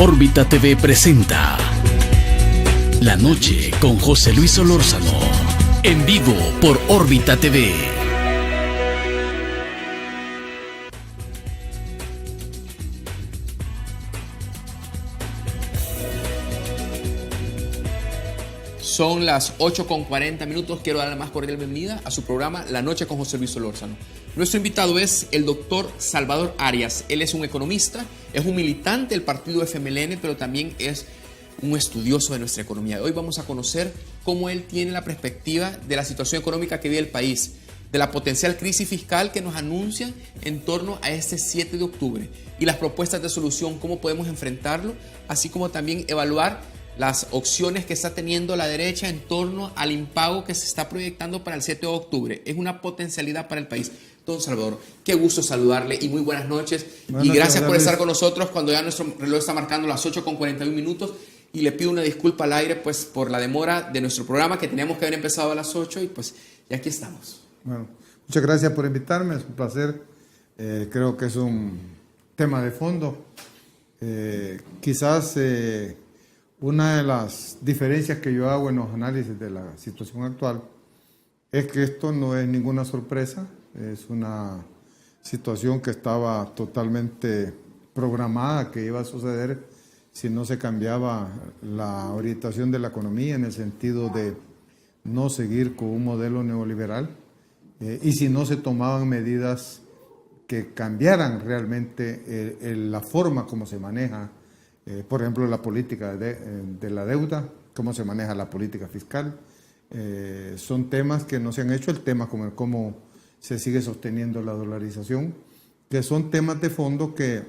Órbita TV presenta La Noche con José Luis Solórzano, en vivo por Órbita TV. Son las 8:40. Quiero dar la más cordial bienvenida a su programa La Noche con José Luis Solórzano. Nuestro invitado es el doctor Salvador Arias. Él es un economista, es un militante del partido FMLN, pero también es un estudioso de nuestra economía. Hoy vamos a conocer cómo él tiene la perspectiva de la situación económica que vive el país, de la potencial crisis fiscal que nos anuncia en torno a este 7 de octubre y las propuestas de solución, cómo podemos enfrentarlo, así como también evaluar las opciones que está teniendo la derecha en torno al impago que se está proyectando para el 7 de octubre. Es una potencialidad para el país. Don Salvador, qué gusto saludarle y muy buenas noches. Y gracias por estar con nosotros cuando ya nuestro reloj está marcando las 8:41. Y le pido una disculpa al aire pues por la demora de nuestro programa, que teníamos que haber empezado a las 8 y pues ya aquí estamos. Bueno, muchas gracias por invitarme, es un placer. Creo que es un tema de fondo. Quizás una de las diferencias que yo hago en los análisis de la situación actual es que esto no es ninguna sorpresa, es una situación que estaba totalmente programada, que iba a suceder si no se cambiaba la orientación de la economía en el sentido de no seguir con un modelo neoliberal y si no se tomaban medidas que cambiaran realmente la forma como se maneja, por ejemplo, la política de la deuda, cómo se maneja la política fiscal. Son temas que no se han hecho, el tema como cómo se sigue sosteniendo la dolarización, que son temas de fondo que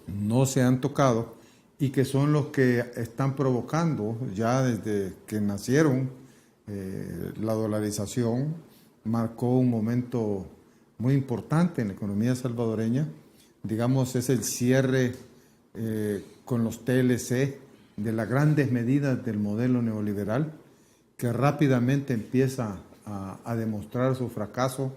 no se han tocado y que son los que están provocando ya desde que nacieron. La dolarización marcó un momento muy importante en la economía salvadoreña. Digamos, es el cierre con los TLC de las grandes medidas del modelo neoliberal, que rápidamente empieza a demostrar su fracaso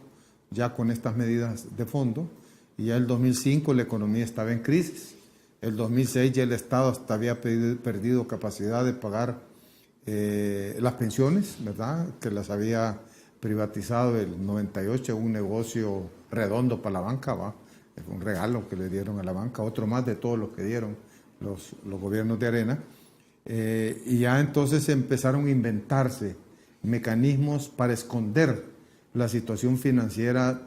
ya con estas medidas de fondo. Y ya el 2005 la economía estaba en crisis. El 2006 ya el Estado hasta había perdido capacidad de pagar las pensiones, ¿verdad?, que las había privatizado el 98, un negocio redondo para la banca, ¿va? Es un regalo que le dieron a la banca, otro más de todos los que dieron los gobiernos de Arena. Y ya entonces empezaron a inventarse mecanismos para esconder la situación financiera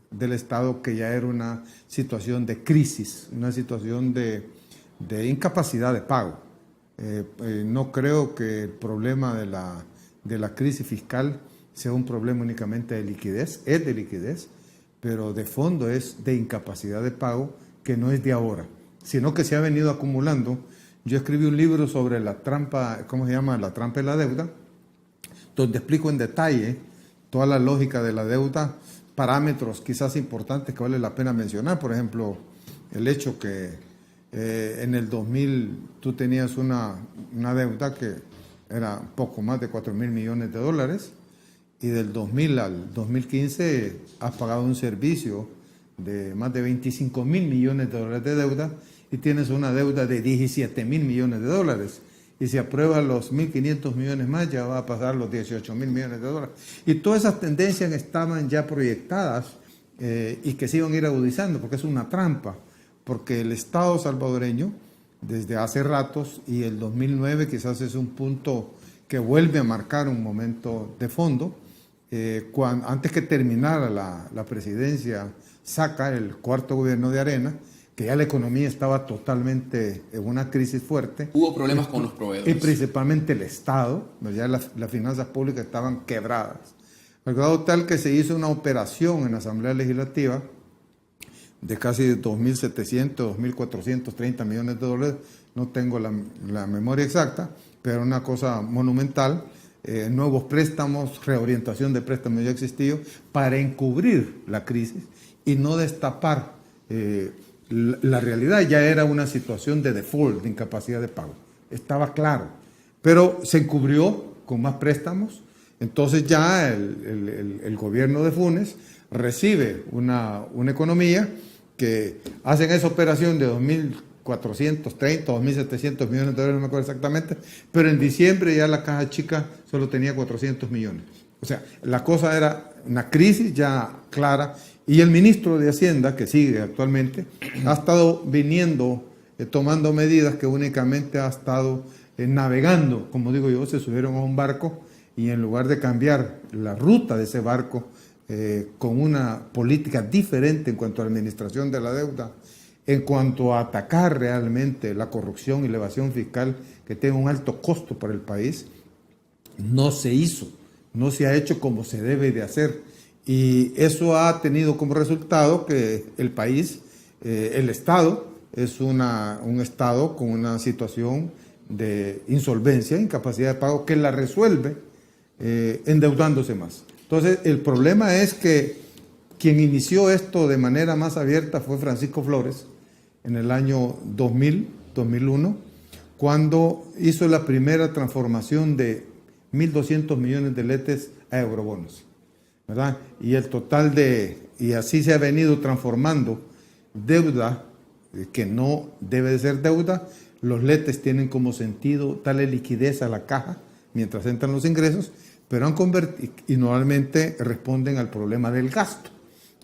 del Estado, que ya era una situación de crisis, una situación de incapacidad de pago. No creo que el problema de la crisis fiscal sea un problema únicamente de liquidez, es de liquidez, pero de fondo es de incapacidad de pago, que no es de ahora, sino que se ha venido acumulando. Yo escribí un libro sobre la trampa, ¿cómo se llama? La trampa de la deuda, donde explico en detalle toda la lógica de la deuda, parámetros quizás importantes que vale la pena mencionar. Por ejemplo, el hecho que en el 2000 tú tenías una deuda que era poco más de 4.000 millones de dólares, y del 2000 al 2015 has pagado un servicio de más de 25.000 millones de dólares de deuda, y tienes una deuda de 17.000 millones de dólares. Y si apruebas los 1.500 millones más, ya va a pasar los 18.000 millones de dólares. Y todas esas tendencias estaban ya proyectadas y que se iban a ir agudizando, porque es una trampa, porque el Estado salvadoreño, desde hace ratos, y el 2009 quizás es un punto que vuelve a marcar un momento de fondo, antes que terminara la presidencia Saca, el cuarto gobierno de Arena, que ya la economía estaba totalmente en una crisis fuerte. Hubo problemas con los proveedores. Y principalmente el Estado, ya las finanzas públicas estaban quebradas. Al grado tal que se hizo una operación en la Asamblea Legislativa de casi 2.700, 2.430 millones de dólares, no tengo la memoria exacta, pero una cosa monumental. Nuevos préstamos, reorientación de préstamos ya existidos, para encubrir la crisis y no destapar la realidad. Ya era una situación de default, de incapacidad de pago, estaba claro, pero se encubrió con más préstamos. Entonces ya el gobierno de Funes recibe una economía que hacen esa operación de 2.430 o 2.700 millones de dólares, no me acuerdo exactamente, pero en diciembre ya la caja chica solo tenía 400 millones. O sea, la cosa era una crisis ya clara, y el ministro de Hacienda, que sigue actualmente, ha estado viniendo, tomando medidas que únicamente ha estado navegando, como digo yo, se subieron a un barco y en lugar de cambiar la ruta de ese barco con una política diferente en cuanto a la administración de la deuda, en cuanto a atacar realmente la corrupción y la evasión fiscal que tiene un alto costo para el país, no se hizo, no se ha hecho como se debe de hacer. Y eso ha tenido como resultado que el país, el Estado, es un Estado con una situación de insolvencia, incapacidad de pago, que la resuelve endeudándose más. Entonces, el problema es que quien inició esto de manera más abierta fue Francisco Flores en el año 2001, cuando hizo la primera transformación de 1.200 millones de letes a eurobonos, ¿verdad? Y el total y así se ha venido transformando deuda que no debe de ser deuda. Los letes tienen como sentido darle liquidez a la caja mientras entran los ingresos, pero han convertido y normalmente responden al problema del gasto.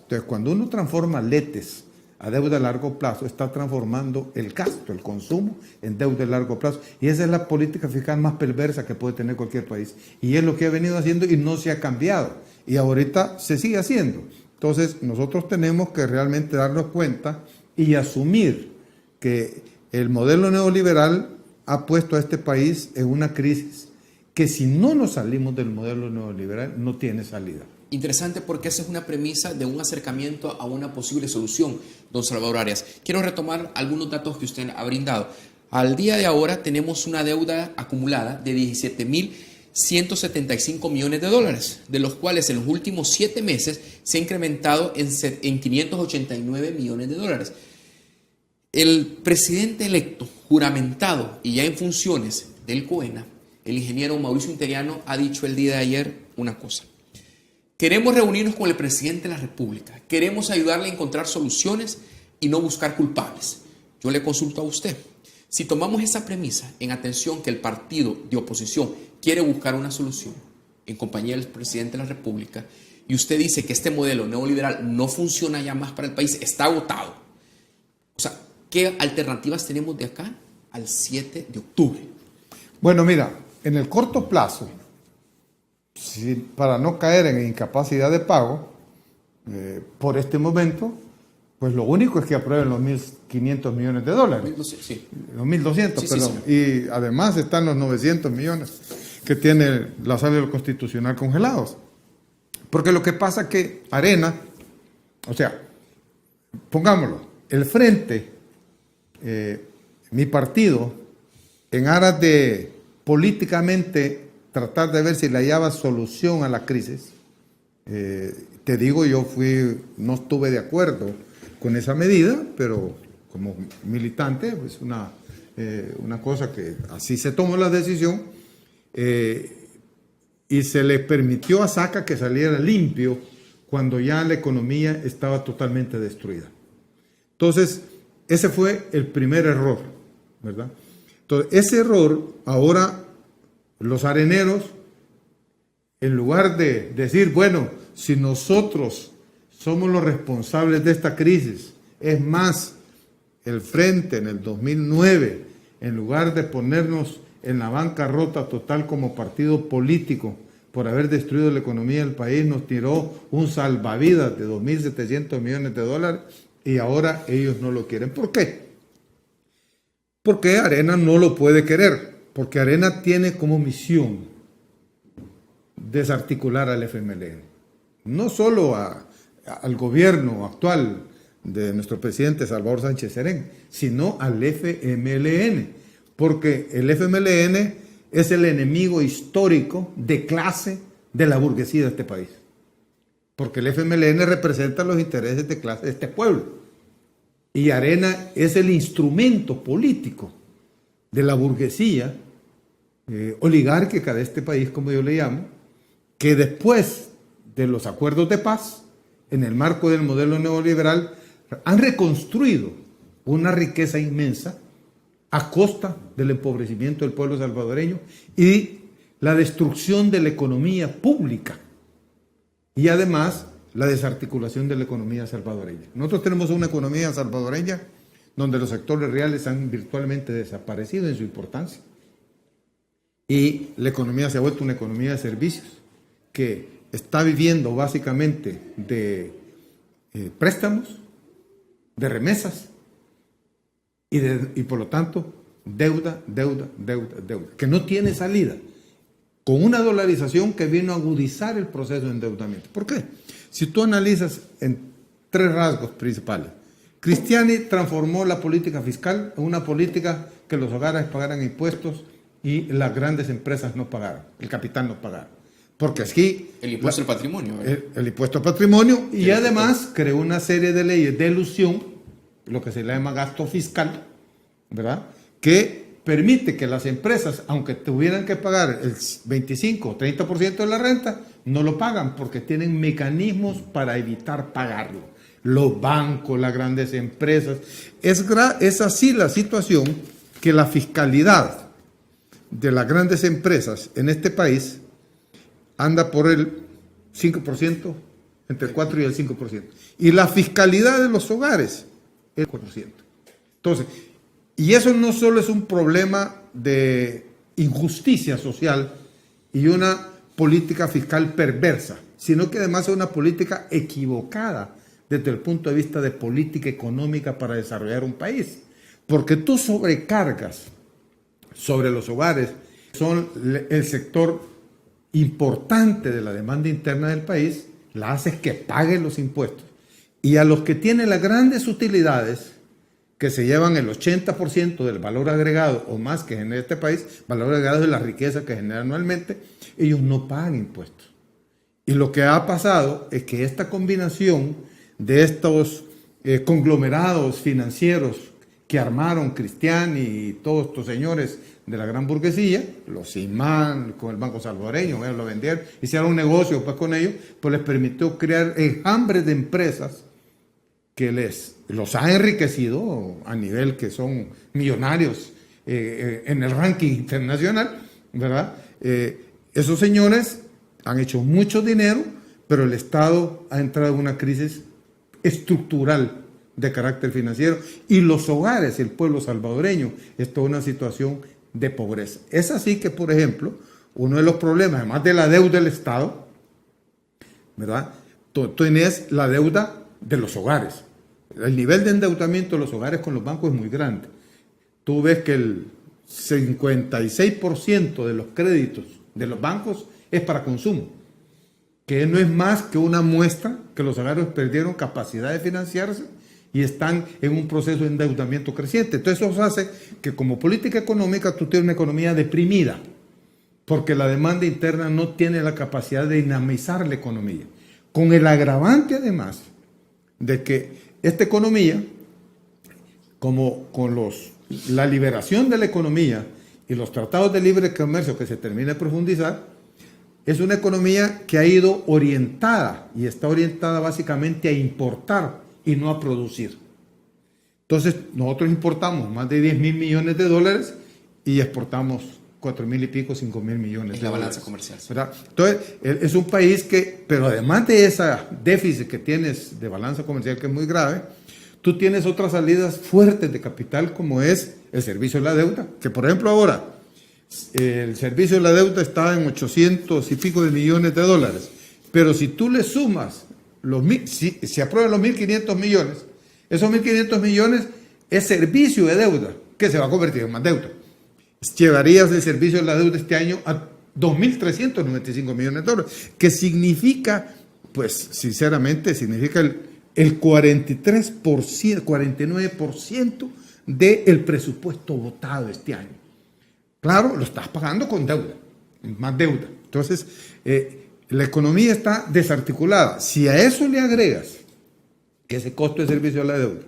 Entonces, cuando uno transforma letes a deuda a largo plazo, está transformando el gasto, el consumo, en deuda a largo plazo. Y esa es la política fiscal más perversa que puede tener cualquier país. Y es lo que ha venido haciendo y no se ha cambiado. Y ahorita se sigue haciendo. Entonces, nosotros tenemos que realmente darnos cuenta y asumir que el modelo neoliberal ha puesto a este país en una crisis que si no nos salimos del modelo neoliberal no tiene salida. Interesante, porque esa es una premisa de un acercamiento a una posible solución, don Salvador Arias. Quiero retomar algunos datos que usted ha brindado. Al día de ahora tenemos una deuda acumulada de 17.175 millones de dólares, de los cuales en los últimos 7 meses se ha incrementado en 589 millones de dólares. El presidente electo, juramentado y ya en funciones del COENA, el ingeniero Mauricio Interiano, ha dicho el día de ayer una cosa. Queremos reunirnos con el presidente de la República, queremos ayudarle a encontrar soluciones y no buscar culpables. Yo le consulto a usted, si tomamos esa premisa en atención que el partido de oposición quiere buscar una solución en compañía del presidente de la República, y usted dice que este modelo neoliberal no funciona ya más para el país, está agotado. O sea, ¿qué alternativas tenemos de acá al 7 de octubre? Bueno, mira, en el corto plazo, para no caer en incapacidad de pago, por este momento, pues lo único es que aprueben los 1.500 millones de dólares. Sí. Los 1.200, sí, perdón. Sí. Y además están los 900 millones que tiene la sala constitucional congelados. Porque lo que pasa es que Arena, o sea, pongámoslo, el Frente, mi partido, en aras de políticamente tratar de ver si le hallaba solución a la crisis, te digo, yo no estuve de acuerdo con esa medida, pero como militante, pues una cosa que así se tomó la decisión, y se le permitió a Saca que saliera limpio cuando ya la economía estaba totalmente destruida. Entonces, ese fue el primer error, ¿verdad? Entonces, ese error, ahora los areneros, en lugar de decir, bueno, si nosotros somos los responsables de esta crisis, es más, el Frente en el 2009, en lugar de ponernos en la bancarrota total como partido político por haber destruido la economía del país, nos tiró un salvavidas de 2.700 millones de dólares y ahora ellos no lo quieren. ¿Por qué? Porque Arena no lo puede querer, porque Arena tiene como misión desarticular al FMLN, no solo al gobierno actual de nuestro presidente Salvador Sánchez Serén, sino al FMLN, porque el FMLN es el enemigo histórico de clase de la burguesía de este país, porque el FMLN representa los intereses de clase de este pueblo, y Arena es el instrumento político de la burguesía oligárquica de este país, como yo le llamo, que después de los acuerdos de paz, en el marco del modelo neoliberal, han reconstruido una riqueza inmensa a costa del empobrecimiento del pueblo salvadoreño y la destrucción de la economía pública y además la desarticulación de la economía salvadoreña. Nosotros tenemos una economía salvadoreña donde los sectores reales han virtualmente desaparecido en su importancia y la economía se ha vuelto una economía de servicios que está viviendo básicamente de préstamos, de remesas y por lo tanto deuda, que no tiene salida, con una dolarización que vino a agudizar el proceso de endeudamiento. ¿Por qué? Si tú analizas en 3 rasgos principales, Cristiani transformó la política fiscal en una política que los hogares pagaran impuestos y las grandes empresas no pagaran, el capital no pagara. Porque aquí... El impuesto al patrimonio. El impuesto al patrimonio y además creó una serie de leyes de elusión, lo que se le llama gasto fiscal, ¿verdad? Que permite que las empresas, aunque tuvieran que pagar el 25 o 30% de la renta, no lo pagan porque tienen mecanismos para evitar pagarlo. Los bancos, las grandes empresas. Es así la situación que la fiscalidad de las grandes empresas en este país anda por el 5%, entre el 4 y el 5%. Y la fiscalidad de los hogares, el 4%. Entonces, y eso no solo es un problema de injusticia social y una política fiscal perversa, sino que además es una política equivocada desde el punto de vista de política económica para desarrollar un país. Porque tú sobrecargas sobre los hogares, son el sector importante de la demanda interna del país, la haces que paguen los impuestos. Y a los que tienen las grandes utilidades, que se llevan el 80% del valor agregado o más que genera este país, valor agregado de la riqueza que genera anualmente, ellos no pagan impuestos. Y lo que ha pasado es que esta combinación de estos conglomerados financieros que armaron Cristiani y todos estos señores de la gran burguesía, los Imán, con el Banco Salvadoreño, lo vendieron, hicieron un negocio pues con ellos, pues les permitió crear enjambres de empresas que los ha enriquecido a nivel que son millonarios en el ranking internacional, ¿verdad? Esos señores han hecho mucho dinero, pero el Estado ha entrado en una crisis estructural de carácter financiero y los hogares, el pueblo salvadoreño, está en una situación de pobreza. Es así que, por ejemplo, uno de los problemas, además de la deuda del Estado, ¿verdad? Tú tienes la deuda de los hogares. El nivel de endeudamiento de los hogares con los bancos es muy grande. Tú ves que el 56% de los créditos de los bancos es para consumo, que no es más que una muestra que los hogares perdieron capacidad de financiarse y están en un proceso de endeudamiento creciente. Entonces eso hace que como política económica tú tienes una economía deprimida, porque la demanda interna no tiene la capacidad de dinamizar la economía. Con el agravante además de que esta economía, como con la liberación de la economía y los tratados de libre comercio que se termina de profundizar, es una economía que ha ido orientada y está orientada básicamente a importar y no a producir. Entonces, nosotros importamos más de 10.000 millones de dólares y exportamos 4.000 y pico, 5.000 millones de dólares. Es la balanza comercial. ¿Verdad? Entonces, es un país que, pero además de ese déficit que tienes de balanza comercial que es muy grave, tú tienes otras salidas fuertes de capital como es el servicio de la deuda, que por ejemplo ahora el servicio de la deuda está en 800 y pico de millones de dólares, pero si tú le sumas si se aprueban los 1.500 millones, esos 1.500 millones es servicio de deuda, que se va a convertir en más deuda. Llevarías el servicio de la deuda este año a 2.395 millones de dólares, que significa, pues sinceramente, significa el 43%, 49% del presupuesto votado este año. Claro, lo estás pagando con deuda, más deuda. Entonces, la economía está desarticulada. Si a eso le agregas que ese costo de servicio de la deuda,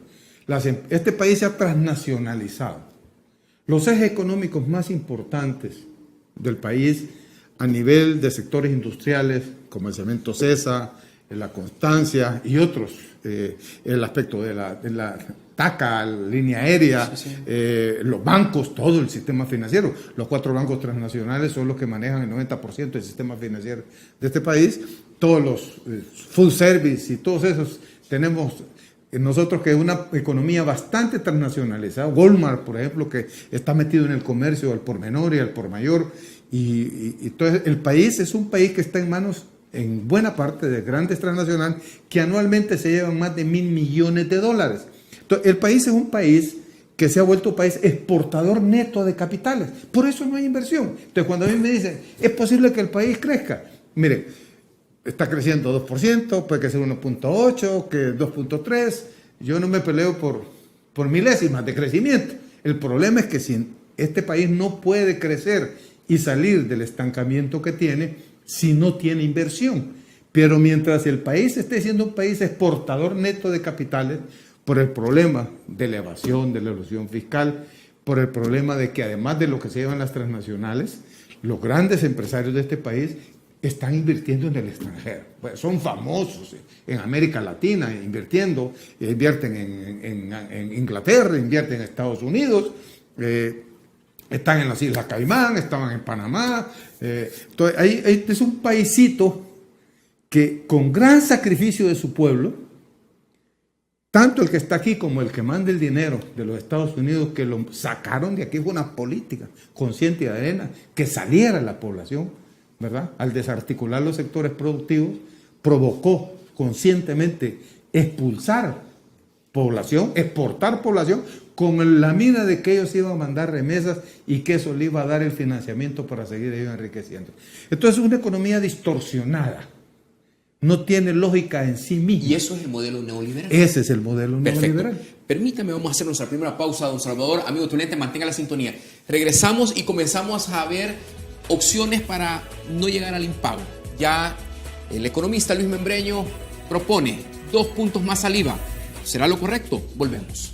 este país se ha transnacionalizado. Los ejes económicos más importantes del país a nivel de sectores industriales, como el cemento Cesa, la Constancia y otros, el aspecto de TACA, línea aérea, los bancos, todo el sistema financiero. Los 4 bancos transnacionales son los que manejan el 90% del sistema financiero de este país. Todos los full service y todos esos tenemos nosotros, que es una economía bastante transnacionalizada. Walmart, por ejemplo, que está metido en el comercio al por menor y al por mayor. Y entonces el país es un país que está en manos, en buena parte, de grandes transnacionales que anualmente se llevan más de $1.000 millones. Entonces, el país es un país que se ha vuelto un país exportador neto de capitales. Por eso no hay inversión. Entonces, cuando a mí me dicen, ¿es posible que el país crezca? Mire, está creciendo 2%, puede crecer 1.8%, que 2.3%. Yo no me peleo por milésimas de crecimiento. El problema es que si este país no puede crecer y salir del estancamiento que tiene si no tiene inversión. Pero mientras el país esté siendo un país exportador neto de capitales, por el problema de la evasión, de la elusión fiscal, por el problema de que además de lo que se llevan las transnacionales, los grandes empresarios de este país están invirtiendo en el extranjero. Pues son famosos en América Latina inviertiendo, invierten en Inglaterra, invierten en Estados Unidos, están en las Islas Caimán, estaban en Panamá. Entonces, ahí es un paisito que con gran sacrificio de su pueblo, tanto el que está aquí como el que manda el dinero de los Estados Unidos, que lo sacaron de aquí, fue una política consciente y arena, que saliera la población, ¿verdad? Al desarticular los sectores productivos, provocó conscientemente expulsar población, exportar población, con la mira de que ellos iban a mandar remesas y que eso le iba a dar el financiamiento para seguir ellos enriqueciendo. Entonces es una economía distorsionada. No tiene lógica en sí misma. Y eso es el modelo neoliberal. Ese es el modelo neoliberal. Permítame, vamos a hacer nuestra primera pausa, don Salvador. Amigo Tunete, mantenga la sintonía. Regresamos y comenzamos a ver opciones para no llegar al impago. Ya el economista Luis Membreño propone 2 puntos más saliva. ¿Será lo correcto? Volvemos.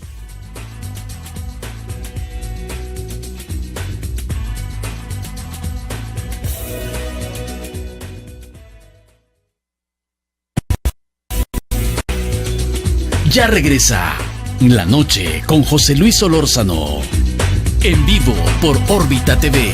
Ya regresa La Noche con José Luis Solórzano, en vivo por Órbita TV.